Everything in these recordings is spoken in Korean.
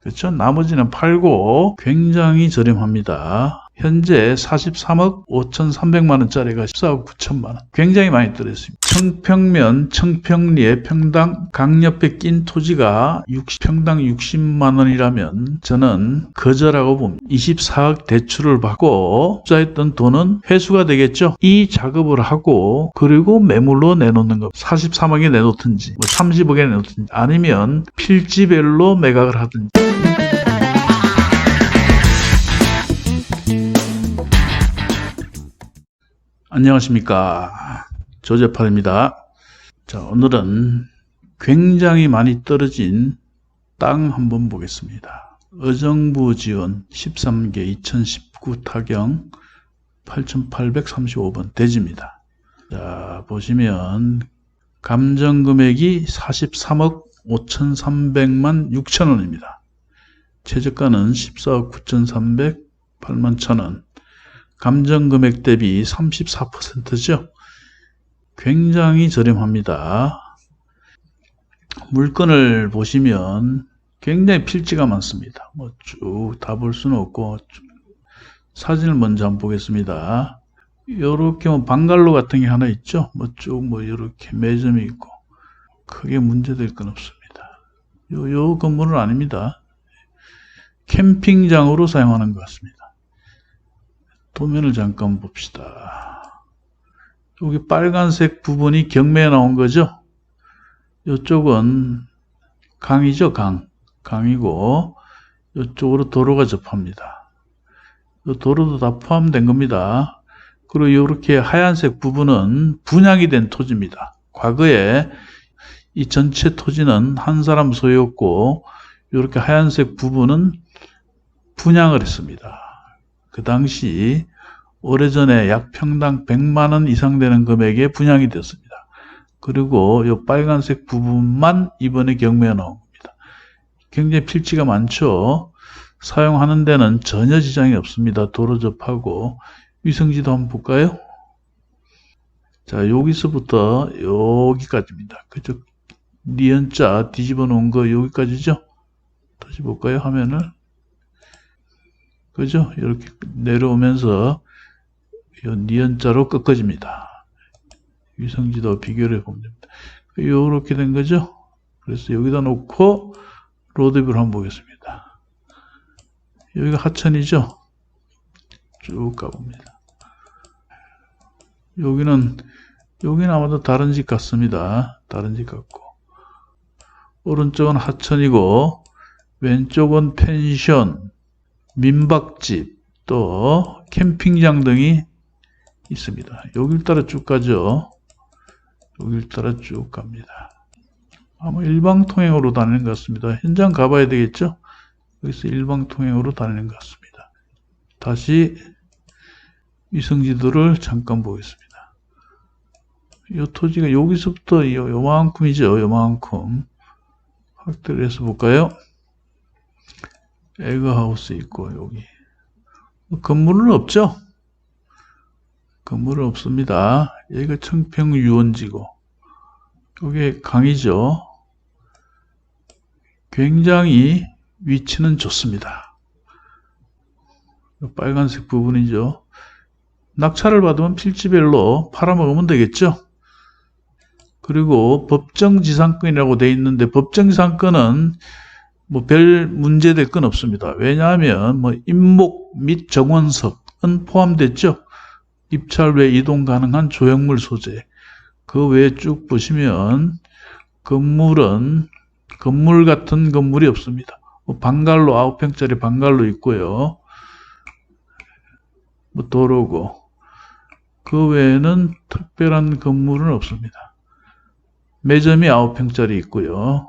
그렇죠? 나머지는 팔고 굉장히 저렴합니다. 현재 43억 5,300만 원짜리가 14억 9천만 원. 굉장히 많이 떨어졌습니다. 청평면 청평리에 평당 강 옆에 낀 토지가 평당 60만 원이라면 저는 거저라고 봅니다. 24억 대출을 받고 투자했던 돈은 회수가 되겠죠. 이 작업을 하고 그리고 매물로 내놓는 것. 43억에 내놓든지 30억에 내놓든지 아니면 필지별로 매각을 하든지. 안녕하십니까, 조재팔입니다. 자, 오늘은 굉장히 많이 떨어진 땅 한번 보겠습니다. 의정부 지원 13개 2019 타경 8,835번 대지입니다. 자, 보시면 감정금액이 43억 5,300만 6천 원입니다. 최저가는 14억 9,300 8만 1,000원. 감정금액 대비 34%죠. 굉장히 저렴합니다. 물건을 보시면 굉장히 필지가 많습니다. 쭉 다 볼 수는 없고 사진을 먼저 한번 보겠습니다. 요렇게 방갈로 같은 게 하나 있죠. 쭉 이렇게 매점이 있고 크게 문제될 건 없습니다. 요 건물은 아닙니다. 캠핑장으로 사용하는 것 같습니다. 도면을 잠깐 봅시다. 여기 빨간색 부분이 경매에 나온 거죠. 이쪽은 강이죠. 강이고 이쪽으로 도로가 접합니다. 이 도로도 다 포함된 겁니다. 그리고 이렇게 하얀색 부분은 분양이 된 토지입니다. 과거에 이 전체 토지는 한 사람 소유였고 이렇게 하얀색 부분은 분양을 했습니다. 그 당시 오래전에 약 평당 100만 원 이상 되는 금액에 분양이 됐습니다. 그리고 이 빨간색 부분만 이번에 경매에 나온 겁니다. 굉장히 필지가 많죠. 사용하는 데는 전혀 지장이 없습니다. 도로 접하고. 위성지도 한번 볼까요? 자, 여기서부터 여기까지입니다. 그죠? 니은자 뒤집어 놓은 거 여기까지죠? 다시 볼까요? 화면을. 그죠? 이렇게 내려오면서 이 니은자로 꺾어집니다. 위성지도 비교를 해보면 됩니다. 이렇게 된 거죠? 그래서 여기다 놓고 로드뷰를 한번 보겠습니다. 여기가 하천이죠? 쭉 가봅니다. 여기는 아마도 다른 집 같습니다. 다른 집 같고. 오른쪽은 하천이고, 왼쪽은 펜션, 민박집, 또 캠핑장 등이 있습니다. 여길 따라 쭉 가죠. 여길 따라 쭉 갑니다. 아마 일방통행으로 다니는 것 같습니다. 현장 가봐야 되겠죠? 여기서 일방통행으로 다니는 것 같습니다. 다시 위성지도를 잠깐 보겠습니다. 이 토지가 여기서부터 요만큼이죠. 요만큼. 확대를 해서 볼까요? 에그하우스 있고 여기 건물은 없죠? 건물은 없습니다. 여기가 청평유원지고 여기 강이죠. 굉장히 위치는 좋습니다. 빨간색 부분이죠. 낙찰을 받으면 필지별로 팔아먹으면 되겠죠. 그리고 법정지상권이라고 되어 있는데 법정지상권은 별 문제될 건 없습니다. 왜냐하면 임목 및 정원석은 포함됐죠. 입찰 외 이동 가능한 조형물 소재. 그 외에 쭉 보시면 건물은 건물 같은 건물이 없습니다. 방갈로 9평짜리 방갈로 있고요. 도로고 그 외에는 특별한 건물은 없습니다. 매점이 9평짜리 있고요.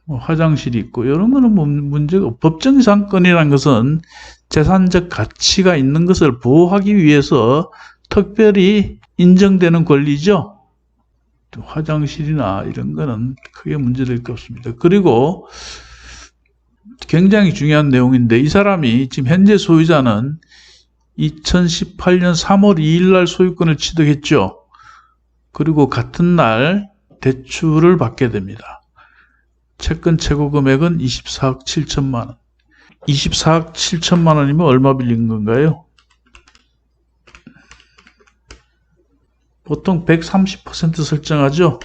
화장실이 있고 이런 거는 문제가 없고 법정지상권이라는 것은 재산적 가치가 있는 것을 보호하기 위해서 특별히 인정되는 권리죠. 화장실이나 이런 거는 크게 문제될 게 없습니다. 그리고 굉장히 중요한 내용인데 이 사람이 지금 현재 소유자는 2018년 3월 2일 날 소유권을 취득했죠. 그리고 같은 날 대출을 받게 됩니다. 채권 최고 금액은 24억 7천만 원. 24억 7천만 원이면 얼마 빌린 건가요? 보통 130% 설정하죠.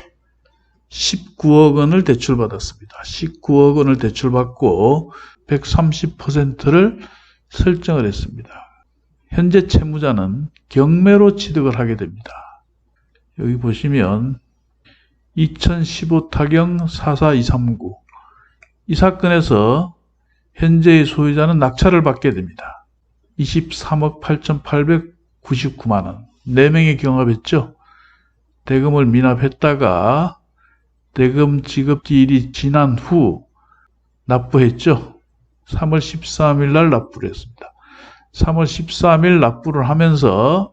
19억 원을 대출받았습니다. 19억 원을 대출받고 130%를 설정을 했습니다. 현재 채무자는 경매로 취득을 하게 됩니다. 여기 보시면 2015 타경 44239 이 사건에서 현재의 소유자는 낙찰을 받게 됩니다. 23억 8,899만 원. 4명이 경합했죠. 대금을 미납했다가 대금 지급 기일이 지난 후 납부했죠. 3월 13일 날 납부를 했습니다. 3월 13일 납부를 하면서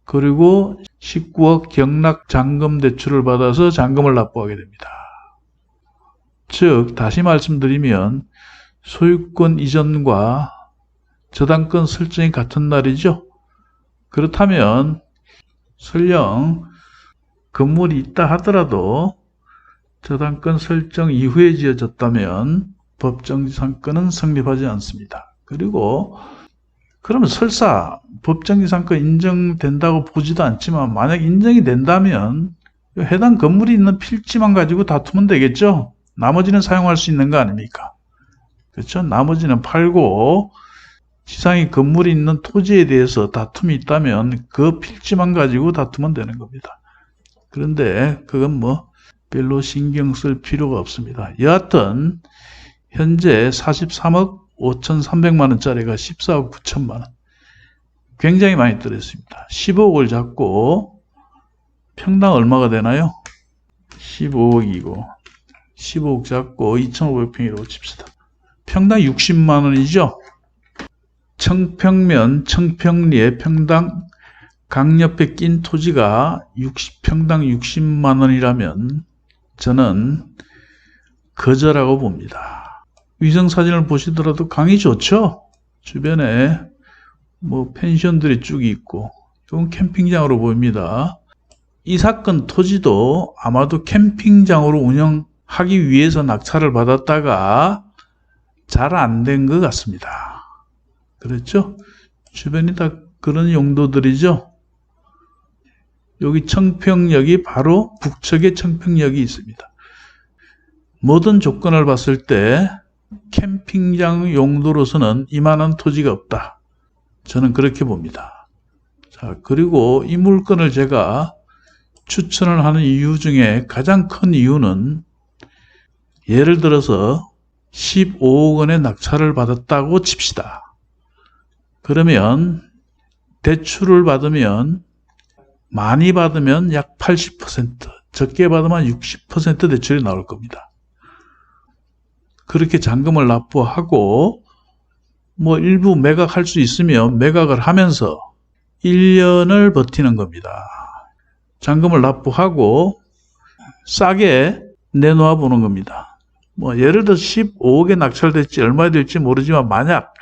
그리고 19억 경락 잔금 대출을 받아서 잔금을 납부하게 됩니다. 즉 다시 말씀드리면 소유권 이전과 저당권 설정이 같은 날이죠. 그렇다면 설령 건물이 있다 하더라도 저당권 설정 이후에 지어졌다면 법정지상권은 성립하지 않습니다. 그리고 그러면 설사 법정지상권 인정된다고 보지도 않지만 만약 인정이 된다면 해당 건물이 있는 필지만 가지고 다투면 되겠죠. 나머지는 사용할 수 있는 거 아닙니까? 그렇죠? 나머지는 팔고 지상에 건물이 있는 토지에 대해서 다툼이 있다면 그 필지만 가지고 다투면 되는 겁니다. 그런데 그건 뭐 별로 신경 쓸 필요가 없습니다. 여하튼 현재 43억 5,300만 원짜리가 14억 9천만 원. 굉장히 많이 떨어졌습니다. 15억을 잡고 평당 얼마가 되나요? 15억이고 15억 잡고 2,500평이라고 칩시다. 평당 60만 원이죠. 청평면 청평리에 평당 강 옆에 낀 토지가 60평당 60만 원이라면 저는 거저라고 봅니다. 위성사진을 보시더라도 강이 좋죠. 주변에 뭐 펜션들이 쭉 있고 이건 캠핑장으로 보입니다. 이 사건 토지도 아마도 캠핑장으로 운영하기 위해서 낙찰을 받았다가 잘 안 된 것 같습니다. 그렇죠? 주변이 다 그런 용도들이죠. 여기 청평역이 바로 북측에 청평역이 있습니다. 모든 조건을 봤을 때 캠핑장 용도로서는 이만한 토지가 없다. 저는 그렇게 봅니다. 자, 그리고 이 물건을 제가 추천을 하는 이유 중에 가장 큰 이유는 예를 들어서 15억 원의 낙찰을 받았다고 칩시다. 그러면 대출을 받으면 많이 받으면 약 80%, 적게 받으면 60% 대출이 나올 겁니다. 그렇게 잔금을 납부하고 뭐 일부 매각할 수 있으면 매각을 하면서 1년을 버티는 겁니다. 잔금을 납부하고 싸게 내놓아 보는 겁니다. 뭐 예를 들어 15억에 낙찰될지 얼마 될지 모르지만 만약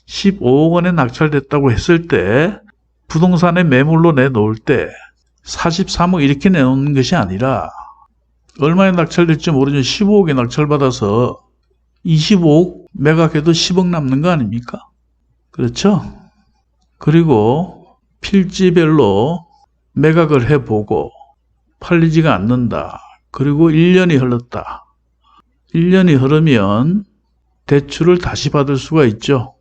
15억 원에 낙찰됐다고 했을 때 부동산에 매물로 내놓을 때 43억 이렇게 내놓는 것이 아니라 얼마에 낙찰될지 모르지만 15억에 낙찰받아서 25억 매각해도 10억 남는 거 아닙니까? 그렇죠? 그리고 필지별로 매각을 해보고 팔리지가 않는다. 그리고 1년이 흘렀다. 1년이 흐르면 대출을 다시 받을 수가 있죠.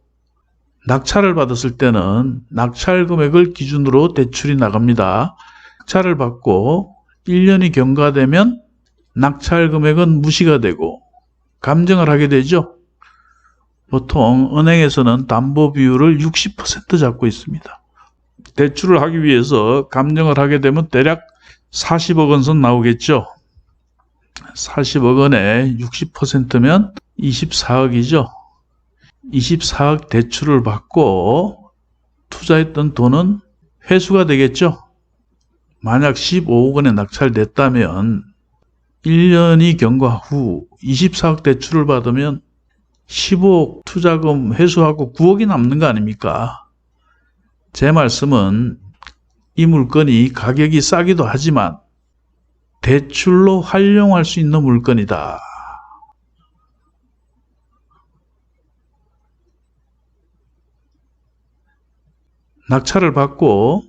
낙찰을 받았을 때는 낙찰 금액을 기준으로 대출이 나갑니다. 낙찰을 받고 1년이 경과되면 낙찰 금액은 무시가 되고 감정을 하게 되죠. 보통 은행에서는 담보 비율을 60% 잡고 있습니다. 대출을 하기 위해서 감정을 하게 되면 대략 40억 원 선 나오겠죠. 40억 원에 60%면 24억이죠. 24억 대출을 받고 투자했던 돈은 회수가 되겠죠. 만약 15억 원에 낙찰됐다면 1년이 경과 후 24억 대출을 받으면 15억 투자금 회수하고 9억이 남는 거 아닙니까? 제 말씀은 이 물건이 가격이 싸기도 하지만 대출로 활용할 수 있는 물건이다. 낙찰을 받고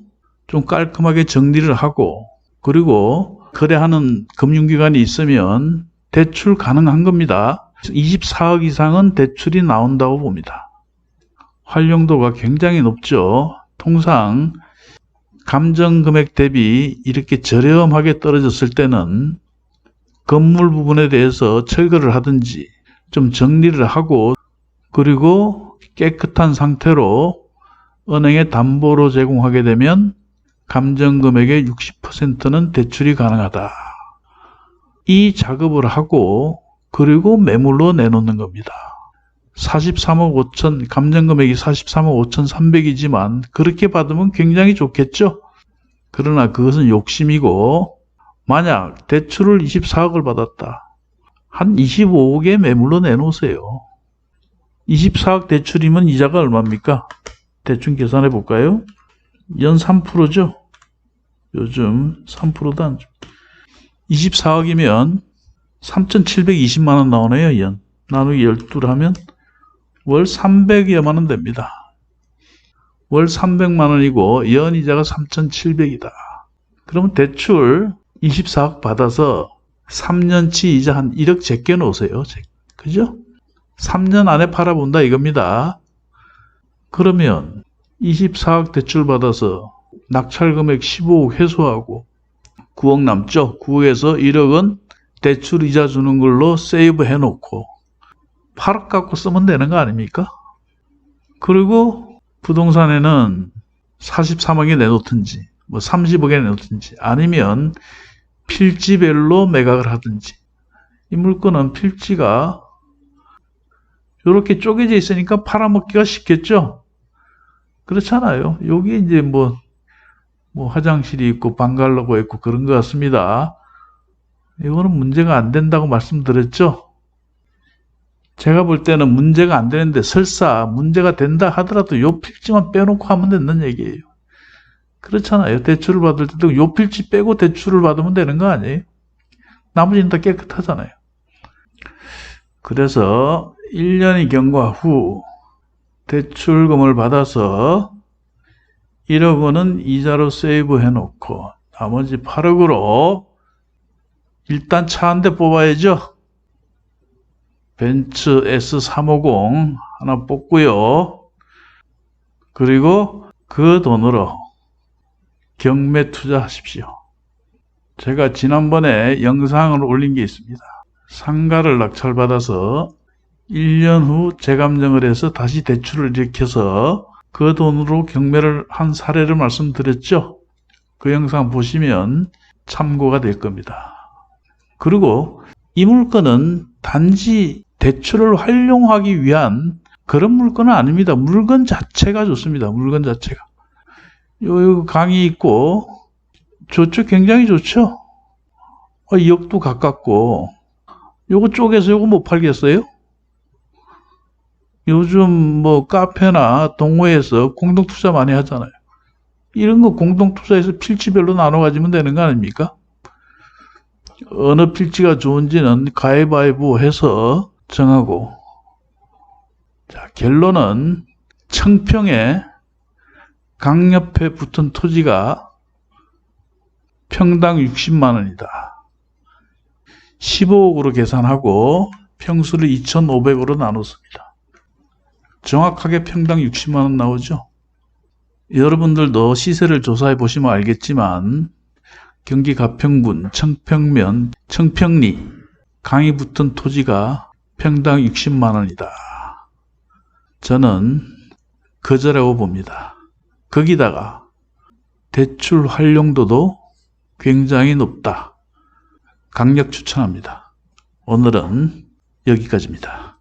좀 깔끔하게 정리를 하고 그리고 거래하는 금융기관이 있으면 대출 가능한 겁니다. 24억 이상은 대출이 나온다고 봅니다. 활용도가 굉장히 높죠. 통상 감정금액 대비 이렇게 저렴하게 떨어졌을 때는 건물 부분에 대해서 철거를 하든지 좀 정리를 하고 그리고 깨끗한 상태로 은행에 담보로 제공하게 되면 감정금액의 60%는 대출이 가능하다. 이 작업을 하고 그리고 매물로 내놓는 겁니다. 43억 5천, 감정금액이 43억 5천3백이지만 그렇게 받으면 굉장히 좋겠죠. 그러나 그것은 욕심이고 만약 대출을 24억을 받았다. 한 25억에 매물로 내놓으세요. 24억 대출이면 이자가 얼마입니까? 대충 계산해 볼까요? 연 3%죠. 요즘 3%도 안 줍니다. 24억이면 3,720만 원 나오네요. 연. 나누기 12를 하면 월 300여만 원 됩니다. 월 300만 원이고 연 이자가 3,700이다. 그러면 대출 24억 받아서 3년치 이자 한 1억 제껴 놓으세요. 그죠? 3년 안에 팔아본다 이겁니다. 그러면 24억 대출 받아서 낙찰 금액 15억 회수하고 9억 남죠. 9억에서 1억은 대출 이자 주는 걸로 세이브 해놓고 8억 갖고 쓰면 되는 거 아닙니까? 그리고 부동산에는 43억에 내놓든지 뭐 30억에 내놓든지 아니면 필지별로 매각을 하든지 이 물건은 필지가 이렇게 쪼개져 있으니까 팔아먹기가 쉽겠죠? 그렇잖아요. 여기 이제 뭐 화장실이 있고 방갈로가 있고 그런 것 같습니다. 이거는 문제가 안 된다고 말씀드렸죠? 제가 볼 때는 문제가 안 되는데 설사 문제가 된다 하더라도 요 필지만 빼놓고 하면 된다는 얘기예요. 그렇잖아요. 대출을 받을 때도 요 필지 빼고 대출을 받으면 되는 거 아니에요? 나머지는 다 깨끗하잖아요. 그래서 1년이 경과 후 대출금을 받아서 1억 원은 이자로 세이브 해놓고 나머지 8억으로 일단 차 한 대 뽑아야죠. 벤츠 S350 하나 뽑고요. 그리고 그 돈으로 경매 투자하십시오. 제가 지난번에 영상을 올린 게 있습니다. 상가를 낙찰받아서 1년 후 재감정을 해서 다시 대출을 일으켜서 그 돈으로 경매를 한 사례를 말씀드렸죠. 그 영상 보시면 참고가 될 겁니다. 그리고 이 물건은 단지 대출을 활용하기 위한 그런 물건은 아닙니다. 물건 자체가 좋습니다. 물건 자체가. 요 강이 있고 좋죠. 굉장히 좋죠. 역도 가깝고 요거 쪼개서 요거 못 팔겠어요? 요즘 뭐 카페나 동호회에서 공동투자 많이 하잖아요. 이런 거 공동투자해서 필지별로 나눠 가지면 되는 거 아닙니까? 어느 필지가 좋은지는 가위바위보 해서 정하고. 자, 결론은 청평에 강 옆에 붙은 토지가 평당 60만 원이다. 15억으로 계산하고 평수를 2,500으로 나눴습니다. 정확하게 평당 60만 원 나오죠. 여러분들도 시세를 조사해 보시면 알겠지만 경기 가평군 청평면 청평리 강이 붙은 토지가 평당 60만 원이다. 저는 거저라고 봅니다. 거기다가 대출 활용도도 굉장히 높다. 강력 추천합니다. 오늘은 여기까지입니다.